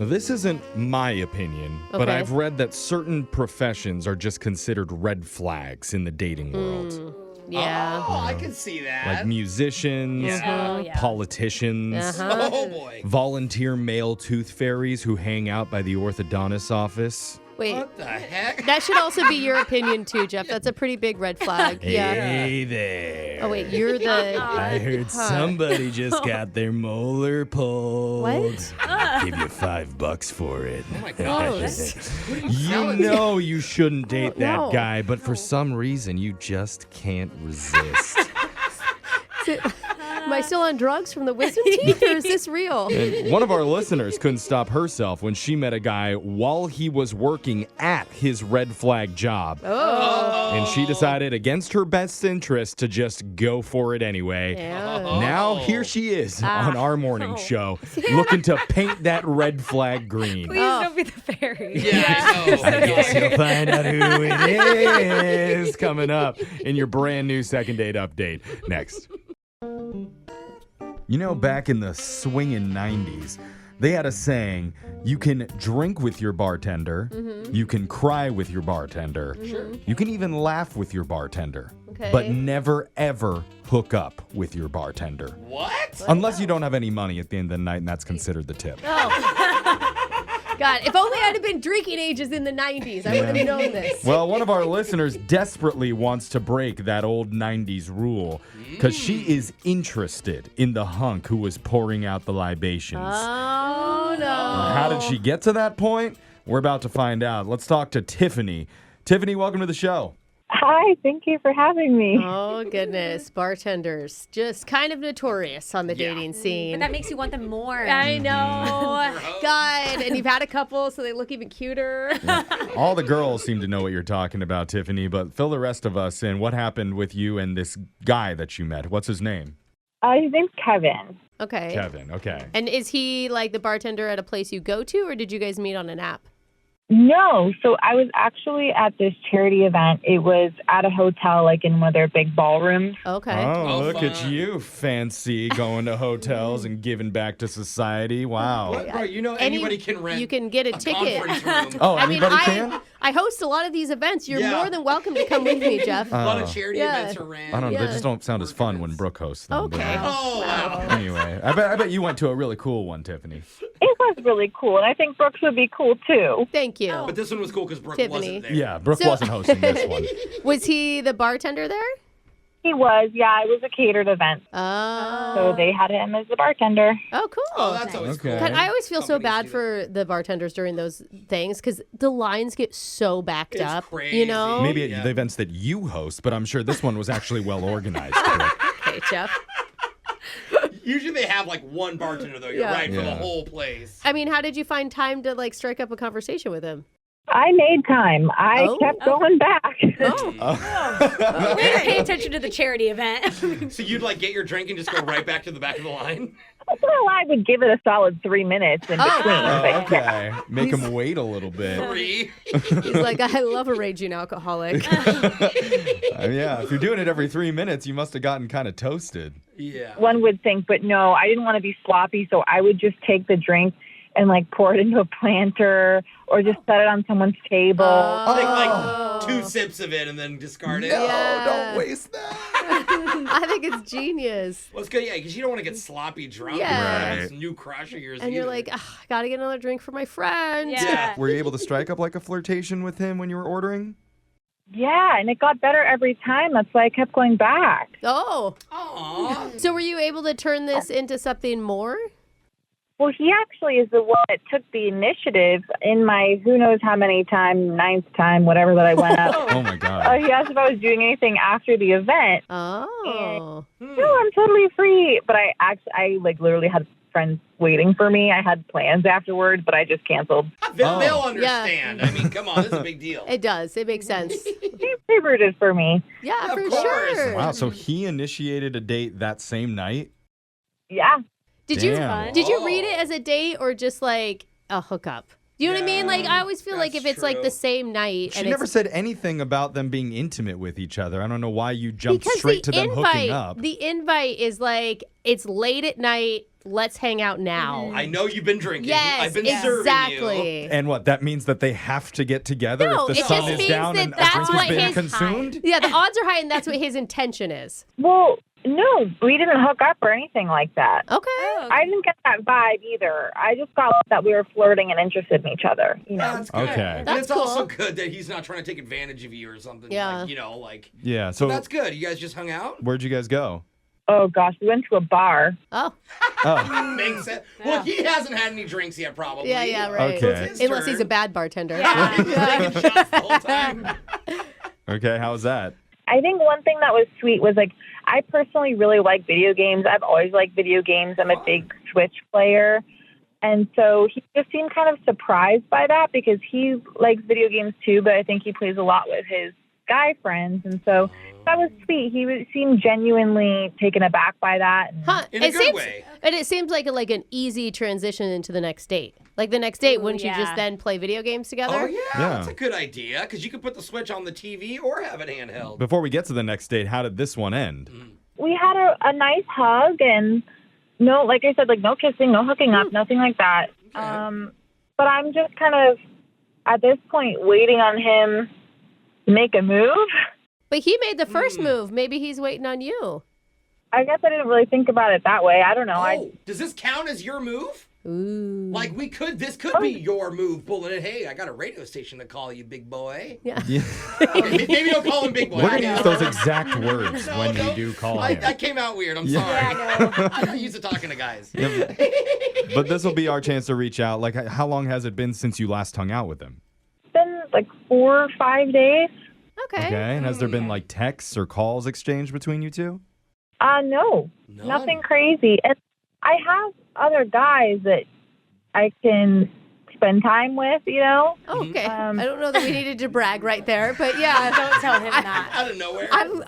Now, this isn't my opinion, but I've read that certain professions are just considered red flags in the dating world. Yeah. Oh, I can see that. Like musicians, politicians, Oh, boy. volunteer male tooth fairies who hang out by the orthodontist's office. Wait. What the heck? That should also be your opinion too, Jeff. That's a pretty big red flag. Hey there. Oh, wait, you're the... I heard somebody just got their molar pulled. What? Give you $5 for it. Oh, my gosh. You know you shouldn't date that guy, but for some reason you just can't resist. Am I still on drugs from the wisdom teeth, or is this real? And one of our listeners couldn't stop herself when she met a guy while he was working at his red flag job. Oh. And she decided against her best interest to just go for it anyway. Yeah. Now here she is on our morning show looking to paint that red flag green. Please don't be the fairy. Yeah, I know. I guess you'll find out who it is coming up in your brand new second date update next. You know, back in the swinging 90s, they had a saying, you can drink with your bartender, you can cry with your bartender, you can even laugh with your bartender, but never, ever hook up with your bartender. What? Unless you don't have any money at the end of the night, and that's considered the tip. God, if only I'd have been drinking ages in the 90s, I would have known this. Well, one of our listeners desperately wants to break that old 90s rule because she is interested in the hunk who was pouring out the libations. Oh, no. How did she get to that point? We're about to find out. Let's talk to Tiffany. Tiffany, welcome to the show. Hi, thank you for having me. Oh, goodness. Bartenders, just kind of notorious on the dating scene. But that makes you want them more. I know. God, and you've had a couple, so they look even cuter. All the girls seem to know what you're talking about, Tiffany, but fill the rest of us in. What happened with you and this guy that you met? What's his name? His name's Kevin. Okay. Kevin, okay. And is he like the bartender at a place you go to, or did you guys meet on an app? No, so I was actually at this charity event. It was at a hotel, like in one of their big ballrooms. Okay. Oh, look fun. at you, fancy, going to hotels and giving back to society. Wow. What, bro, you know anybody can rent You can get a ticket. conference room. Oh, I mean, anybody can? I host a lot of these events. You're Yeah. more than welcome to come with me, Jeff. A lot of charity events are ran. I don't know. They Yeah. just don't sound as fun when Brooke hosts them. Okay. Oh, wow. But anyway, I bet you went to a really cool one, Tiffany. It was really cool, and I think Brooks would be cool too. Thank you. But this one was cool because Brooke Tiffany. wasn't there. Yeah, Brooke So- wasn't hosting this one. Was he the bartender there? He was, yeah, it was a catered event. Oh. So they had him as the bartender. Oh, cool. Oh, that's always Okay. cool. God, I always feel so Companies bad do for the bartenders during those things because the lines get so backed It's up. crazy. You know? Maybe at Yeah. the events that you host, but I'm sure this one was actually well organized. Okay, Jeff. Usually they have like one bartender though. You're Yeah. right for the Yeah. whole place. I mean, how did you find time to like strike up a conversation with him? I made time. I kept going back. Oh. Way to pay attention to the charity event. So you'd like get your drink and just go right back to the back of the line? Well, I would give it a solid 3 minutes in between. Oh, but yeah. okay. Make him wait a little bit. 3. He's like, I love a raging alcoholic. Yeah, if you're doing it every 3 minutes, you must have gotten kind of toasted. Yeah. One would think, but no, I didn't want to be sloppy, so I would just take the drink and like pour it into a planter or just set it on someone's table. Take like 2 sips of it and then discard it. Yeah. don't waste that. I think it's genius. Well, it's good, yeah, because you don't want to get sloppy drunk Yeah. in this new crush of yours. And you're either. like, I gotta get another drink for my friend. Yeah. Were you able to strike up like a flirtation with him when you were ordering? Yeah, and it got better every time. That's why I kept going back. Oh. Aw. So were you able to turn this into something more? Well, he actually is the one that took the initiative in my who knows how many time, 9th time, whatever that I went up. Oh my God. He asked if I was doing anything after the event. Oh. No, I'm totally free. But I like literally had friends waiting for me. I had plans afterwards, but I just canceled. They'll understand. I mean, come on, this is a big deal. It does. It makes sense. They rooted for me. Yeah, Of for course. sure. Wow, so he initiated a date that same night? Yeah. Did Damn. you read it as a date or just like a hookup? Do you know what I mean? Like I always feel like if that's it's like true. the same night She and never it's said anything about them being intimate with each other. I don't know why you jumped because straight the to them hooking invite, up. the invite is like it's late at night let's hang out now. I know you've been drinking. Yes, I've been serving you. exactly. And what, that means that they have to get together No, if the it sun just is means down that and a that's drink what has been his consumed? Yeah, the odds are high, and that's what his intention is. Well, no, we didn't hook up or anything like that. Okay. I didn't get that vibe either. I just got that we were flirting and interested in each other. You know. That's good. Okay. And That's it's also cool. good that he's not trying to take advantage of you or something. Yeah. Like, Yeah, so that's good. You guys just hung out? where'd you guys go? Oh gosh, we went to a bar. Oh, Oh, Makes sense. Well, he hasn't had any drinks yet, probably. yeah, right. Okay. It's his Unless turn. he's a bad bartender. He's taking shots the whole time. okay, how was that? I think one thing that was sweet was like I personally really like video games. I've always liked video games. I'm a big Switch player. And so he just seemed kind of surprised by that because he likes video games too, but I think he plays a lot with his guy friends. And so that was sweet. He seemed genuinely taken aback by that. Huh. In a good way. And it seems like an easy transition into the next date. Like the next date, wouldn't you just then play video games together? Oh, yeah, Yeah. that's a good idea because you could put the Switch on the TV or have it handheld. Before we get to the next date, how did this one end? We had a nice hug and no, like I said, like no kissing, no hooking up, nothing like that. But I'm just kind of at this point waiting on him to make a move. But he made the first move. Maybe he's waiting on you. I guess I didn't really think about it that way. I don't know. Oh, does this count as your move? Ooh. Like this could be your move, pulling it. Hey, I got a radio station to call you, big boy. Yeah. Yeah. Maybe don't call him big boy. We're going to I use know. those exact words No, when you don't. do call him. That came out weird. I'm Yeah. sorry. Yeah, I know. I'm not used to talking to guys. But this will be our chance to reach out. Like, how long has it been since you last hung out with him? It's been like 4 or 5 days. Okay. Okay. And has there been like texts or calls exchanged between you two? No, None. nothing crazy. And I have other guys that I can spend time with, you know. Oh, okay. I don't know that we needed to brag right there, but yeah. Don't tell him that. Out of nowhere. I'm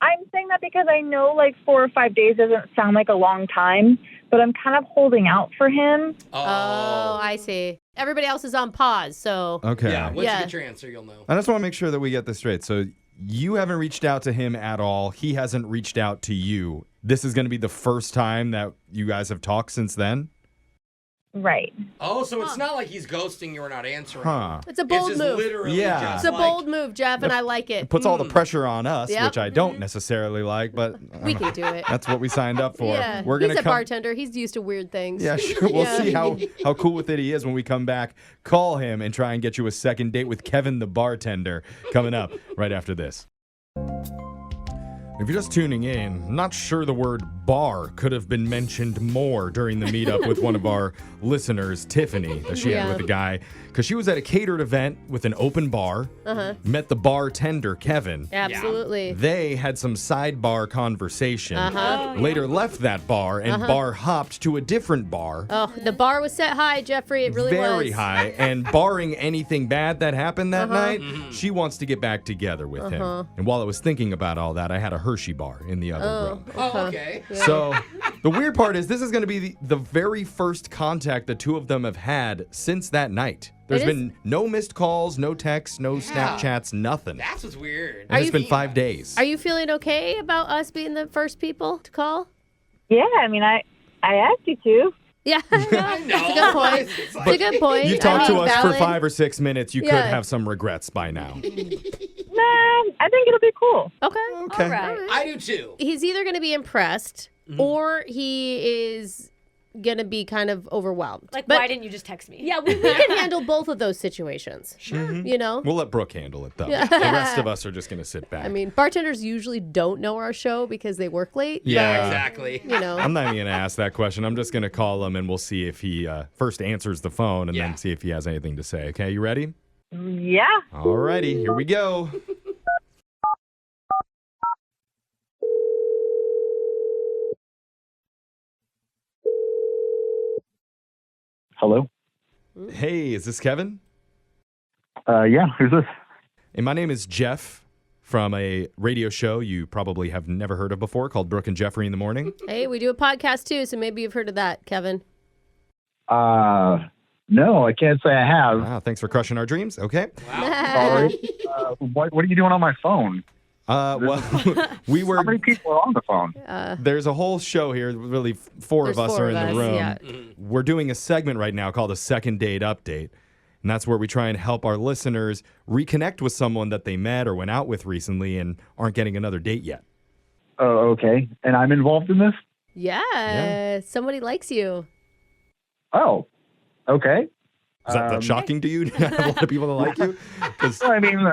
I'm saying that because I know like 4 or 5 days doesn't sound like a long time, but I'm kind of holding out for him. Oh, I see. Everybody else is on pause, so. Okay. Yeah, once Yeah. you get your answer, you'll know. I just want to make sure that we get this straight. So you haven't reached out to him at all. He hasn't reached out to you. This is going to be the first time that you guys have talked since then? Right. Oh, so it's not like he's ghosting you or not answering. Huh. It's a bold It's just move. literally Yeah. just It's a like, bold move, Jeff, and I like it. It puts all the pressure on us, Yep. which I don't necessarily like, but We can do it. that's what we signed up for. Yeah. We're He's gonna a come. bartender. He's used to weird things. Yeah, sure. We'll Yeah. see how cool with it he is when we come back. Call him and try and get you a second date with Kevin the bartender coming up right after this. If you're just tuning in, not sure the word bar could have been mentioned more during the meetup with one of our listeners, Tiffany, that she had Yeah. with a guy. Because she was at a catered event with an open bar, met the bartender, Kevin. Absolutely. They had some sidebar conversation. Uh-huh. Later left that bar and bar hopped to a different bar. Oh, the bar was set high, Jeffrey. It really Very was. high. And barring anything bad that happened that night, Mm-hmm. she wants to get back together with him. And while I was thinking about all that, I had a Hershey bar in the other room. Oh, okay. So the weird part is this is going to be the very first contact the two of them have had since that night. There's It is- been no missed calls, no texts, no Snapchats, nothing. That's what's weird. And it's you- been 5 days. Are you feeling okay about us being the first people to call? Yeah, I mean, I asked you to. Yeah, I that's a know. good point. It's It's like- a good point. You I talked to mean, us for valid. 5 or 6 minutes. You could Yeah. have some regrets by now. Nah, I think it'll be cool. Okay. Okay. All right. I do too. He's either going to be impressed or he is going to be kind of overwhelmed. Like, But- why didn't you just text me? Yeah, we can handle both of those situations. Sure. You know? We'll let Brooke handle it, though. The rest of us are just going to sit back. I mean, bartenders usually don't know our show because they work late. Yeah. Exactly. You know. I'm not even going to ask that question. I'm just going to call him and we'll see if he first answers the phone and Yeah. then see if he has anything to say. Okay, you ready? Yeah. Alrighty, here we go. Hello? Hey, is this Kevin? Yeah, who's this? Hey, my name is Jeff from a radio show you probably have never heard of before called Brooke and Jeffrey in the Morning. Hey, we do a podcast too, so maybe you've heard of that, Kevin. No, I can't say I have. Wow, thanks for crushing our dreams. Okay. Sorry. What are you doing on my phone? Well, we were. How many people are on the phone? There's a whole show here. Really, four of There's us four are of in us, the room. yeah. We're doing a segment right now called a second date update. And that's where we try and help our listeners reconnect with someone that they met or went out with recently and aren't getting another date yet. Oh, okay. And I'm involved in this? Yeah, somebody likes you. Oh, okay. Is that shocking to you? To have a lot of people that like you? 'Cause- I mean,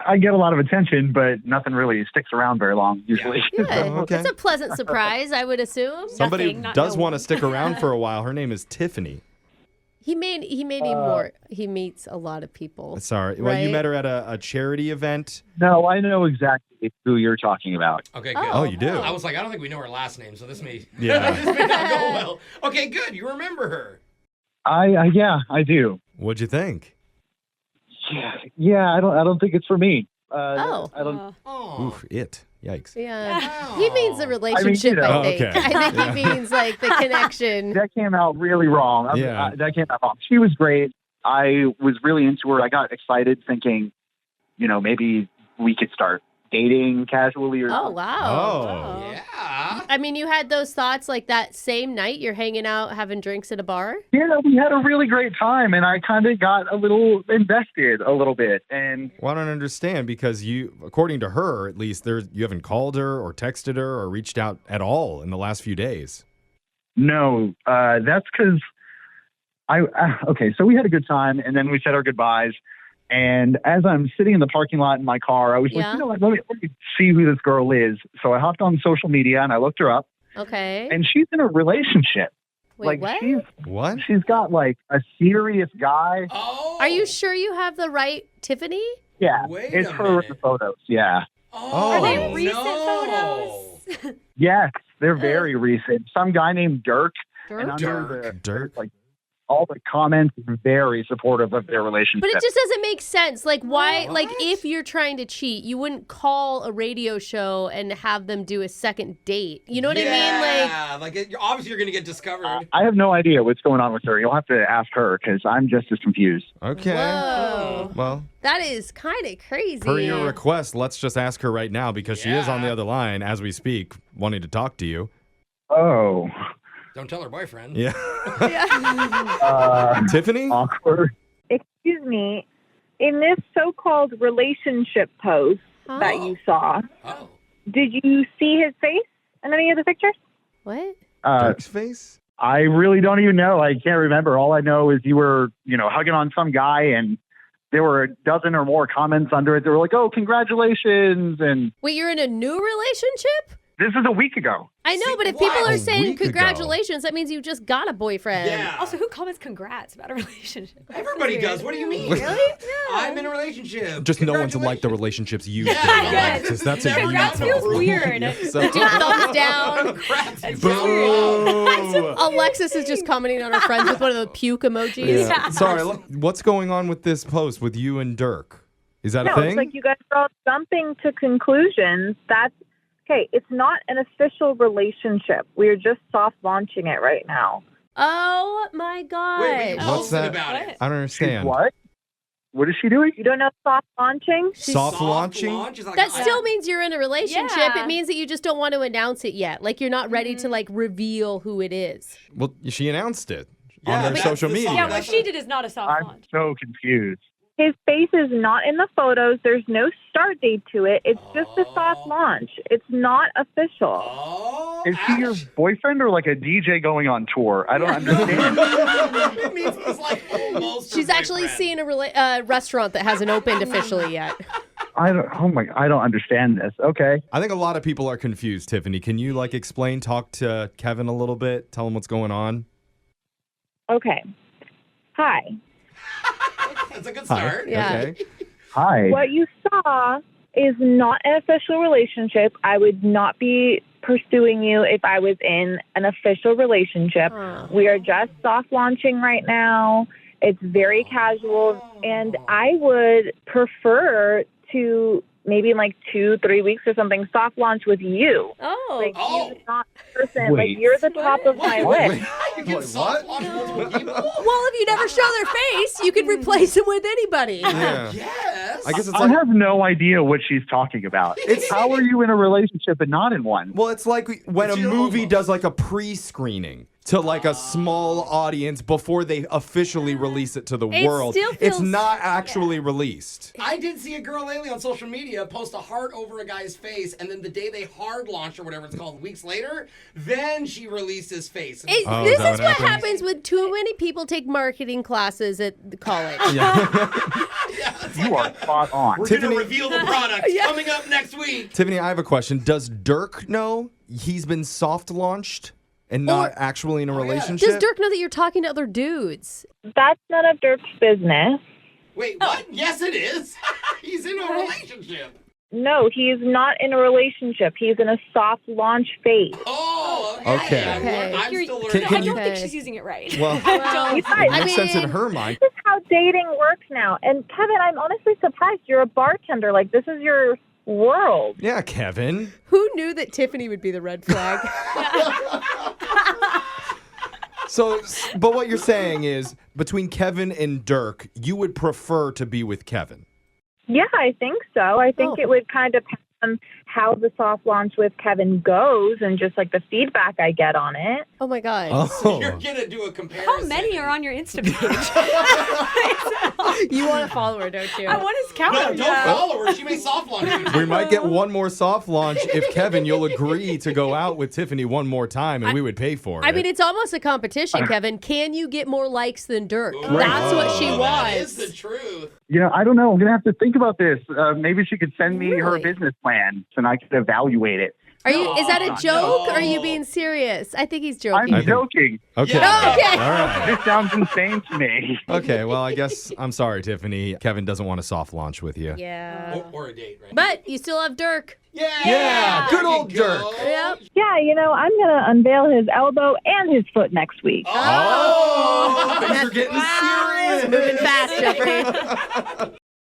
I get a lot of attention, but nothing really sticks around very long usually. Yeah, Oh, okay. it's a pleasant surprise, I would assume. somebody Nothing, not does no want to one. stick around for a while. Her name is Tiffany. He may be more. He meets a lot of people. Sorry. Well, you Right. met her at a charity event. No, I know exactly who you're talking about. Okay, good. Oh, you do? I was like, I don't think we know her last name, so this may Yeah. this may not go well. Okay, good. You remember her. Yeah, I do. What'd you think? Yeah. I don't think it's for me. Oh. I don't. Oh. Oof, it. Yikes. Yeah. Wow. He means the relationship, know. I think. Okay. I think he means like the connection. That came out really wrong. Yeah. That came out wrong. She was great. I was really into her. I got excited thinking, maybe we could start dating casually or Oh, wow. Oh. Yeah. I mean, you had those thoughts like that same night you're hanging out having drinks at a bar? Yeah, we had a really great time, and I kind of got a little invested a little bit. And Well, I don't understand because you, according to her, at least, you haven't called her or texted her or reached out at all in the last few days. no, that's because okay, so we had a good time, and then we said our goodbyes. And as I'm sitting in the parking lot in my car, I was Yeah. like, let me see who this girl is. So I hopped on social media and I looked her up, Okay. and she's in a relationship. Wait, what? What? She's got like a serious guy. Oh. Are you sure you have the right Tiffany? Yeah, Wait it's a her with minute. the photos. Yeah, Oh, Are they Oh, recent no. photos? yes, they're very recent. Some guy named Dirk. And Dirk? under the Dirt? like all the comments are very supportive of their relationship. But it just doesn't make sense. Like, why? What? Like, if you're trying to cheat, you wouldn't call a radio show and have them do a second date. You know what I mean? Like, Yeah, obviously you're going to get discovered. I have no idea what's going on with her. You'll have to ask her because I'm just as confused. Okay. whoa. Well, That is kind of crazy. per your request, let's just ask her right now because she is on the Yeah. other line as we speak, wanting to talk to you. Oh, Don't tell her boyfriend. Yeah. uh, Tiffany? awkward. Excuse me. In this so-called relationship post Huh? that you saw, Oh. did you see his face in any of the pictures? What? Dirk's face? I really don't even know. I can't remember. All I know is you were, hugging on some guy, and there were a dozen or more comments under it. They were like, "Oh, congratulations!" And Wait, you're in a new relationship? this is a week ago. I know, See, but if what? people are A saying week ago. congratulations, that means you just got a boyfriend. Yeah. Also, who comments congrats about a relationship? That's Everybody weird. does. What do you mean? Really? I'm in a relationship. Just no one's like the Congratulations. relationships you've Yeah, been in. good. Alexis. That's a Never unique Congrats got feels approval. weird. So- Do thumbs down. Congrats, you Boo! Alexis is just commenting on her friends with one of the puke emojis. Yeah. Sorry, what's going on with this post with you and Dirk? Is that a No, thing? it's like you guys are all jumping to conclusions. That's okay. It's not an official relationship. We're just soft launching it right now. Oh my gosh. Wait, we What's posted that? about it. I don't understand. What? What is she doing? You don't know soft launching? Soft launching? launch is like That a- still means you're in a relationship. Yeah. It means that you just don't want to announce it yet. Like you're not ready to like reveal who it is. Well, she announced it Yeah, on her that's social the media. song. Yeah, what she did is not a soft I'm launch. so confused. His face is not in the photos. There's no start date to it. It's just a soft launch. It's not official. Oh, Is he your boyfriend or like a DJ going on tour? I don't understand. It means he's like almost. her She's actually boyfriend. seeing a restaurant that hasn't opened officially yet. I don't understand this. Okay. I think a lot of people are confused, Tiffany. Can you talk to Kevin a little bit? Tell him what's going on? Okay. Hi. That's a good Hi. start. Yeah. Okay. Hi. What you saw is not an official relationship. I would not be pursuing you if I was in an official relationship. Huh. We are just soft launching right now. It's very casual, and I would prefer to maybe in like 2-3 weeks or something soft launch with you. Oh. Like Oh. you're not the person. Wait. Like you're the top of my Wait, list. You can soft launch multiple people? Well, if you never show their face, you could replace them with anybody. Yeah. Yes. I guess it's I like, have no idea what she's talking about. How are you in a relationship and not in one? well, it's like when a It's your movie homo. does like a pre-screening to like a small audience before they officially release it to the It world. still It's feels- not actually released. I did see a girl lately on social media post a heart over a guy's face, and then the day they hard launched or whatever it's called, weeks later, then she released his face. This Oh, is is that what what happens? happens when too many people take marketing classes at the college. You are spot on. We're Tiffany- gonna reveal the product coming up next week. Tiffany, I have a question. Does Dirk know he's been soft launched and not actually in a relationship? Does Dirk know that you're talking to other dudes? That's none of Dirk's business. Wait, what? Yes, it is. He's in a relationship. No, he's not in a relationship. He's in a soft launch phase. Oh, Okay. I'm You're- still Can- learning. can I you- don't think Okay. she's using it right. Well, You guys, it makes sense in mean- her mind. this is how dating works now. And Kevin, I'm honestly surprised. You're a bartender. Like, this is your world. Yeah, Kevin. Who knew that Tiffany would be the red flag? So, but what you're saying is between Kevin and Dirk, you would prefer to be with Kevin. Yeah, I think so. I think it would kind of depend on how the soft launch with Kevin goes and just like the feedback I get on it. Oh my God. You're gonna do a comparison. How many are on your Insta page? You want to follow her, don't you? I want his count. No, don't follow her. She may soft launch you. We might get one more soft launch if Kevin, you'll agree to go out with Tiffany one more time, and we would pay for it. I mean, it's almost a competition, Kevin. Can you get more likes than Dirk? That's what she That is wants. the truth. I don't know. I'm going to have to think about this. Maybe she could send me her Really? business plan and I could evaluate it. Are you? Is that a joke? Or are you No. being serious? I think he's I'm joking. joking. okay. Yeah. Okay. All right. This sounds insane to me. Okay, well, I guess I'm sorry, Tiffany. Kevin doesn't want a soft launch with you. Yeah. Or a date, right? But you still have Dirk. Yeah, good old There you Dirk. go. Yep. Yeah, I'm going to unveil his elbow and his foot next week. Oh, things are getting serious. Moving fast, Jeffrey.